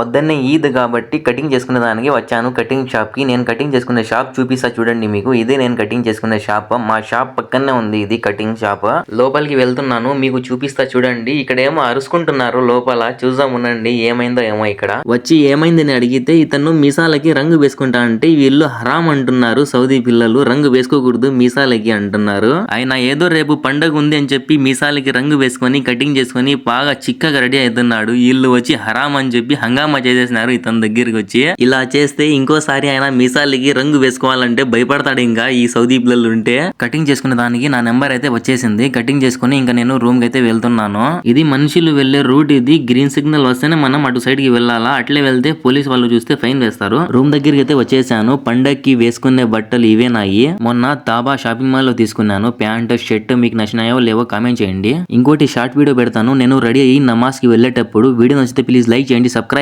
పొద్దున్నే ఈద్ కాబట్టి కటింగ్ చేసుకునే దానికి వచ్చాను కటింగ్ షాప్ కి. నేను కటింగ్ చేసుకునే షాప్ చూపిస్తా చూడండి మీకు. ఇదే నేను కటింగ్ చేసుకునే షాప్. మా షాప్ పక్కనే ఉంది ఇది కటింగ్ షాప్. లోపలికి వెళ్తున్నాను, మీకు చూపిస్తా చూడండి. ఇక్కడ ఏమో అరుచుకుంటున్నారు లోపల, చూద్దాం ఉండండి ఏమైందో ఏమో. ఇక్కడ వచ్చి ఏమైందని అడిగితే ఇతను మీసాలకి రంగు వేసుకుంటా అంటే వీళ్ళు హరాం అంటున్నారు. సౌదీ పిల్లలు రంగు వేసుకోకూడదు మీసాలకి అంటున్నారు. ఆయన ఏదో రేపు పండగ ఉంది అని చెప్పి మీసాలకి రంగు వేసుకొని కటింగ్ చేసుకొని బాగా చిక్కగా రెడీ అవుతున్నాడు. వీళ్ళు వచ్చి హరాం అని చెప్పి హంగామా చేసేసినారు ఇతని దగ్గరికి వచ్చి. ఇలా చేస్తే ఇంకోసారి ఆయన మీసాలకి రంగు వేసుకోవాలంటే భయపడతాడు ఇంకా ఈ సౌదీ పిల్లలు ఉంటే. కటింగ్ చేసుకునే దానికి నా నెంబర్ అయితే వచ్చేసింది. కటింగ్ చేసుకుని ఇంకా నేను రూమ్ కి అయితే వెళ్తున్నాను. ఇది మనుషులు వెళ్లే రూట్. ఇది గ్రీన్ సిగ్నల్ వస్తేనే మనం అటు సైడ్ కి వెళ్ళాలా. అట్లే వెళ్తే పోలీస్ వాళ్ళు చూస్తే ఫైన్ వేస్తారు. రూమ్ దగ్గరికి అయితే వచ్చేసాను. పండక్కి వేసుకునే బట్టలు ఇవేనాయి. మొన్న తాబా షాపింగ్ మాల్ లో తీసుకున్నాను ప్యాంట్ షర్ట్. మీకు నచ్చినాయో లేవో కామెంట్ చేయండి. ఇంకోటి షార్ట్ వీడియో పెడతాను నేను రెడీ అయ్యి నమాజ్ కి వెళ్ళేటప్పుడు. వీడియో నచ్చితే ప్లీజ్ లైక్ చేయండి, సబ్స్క్రైబ్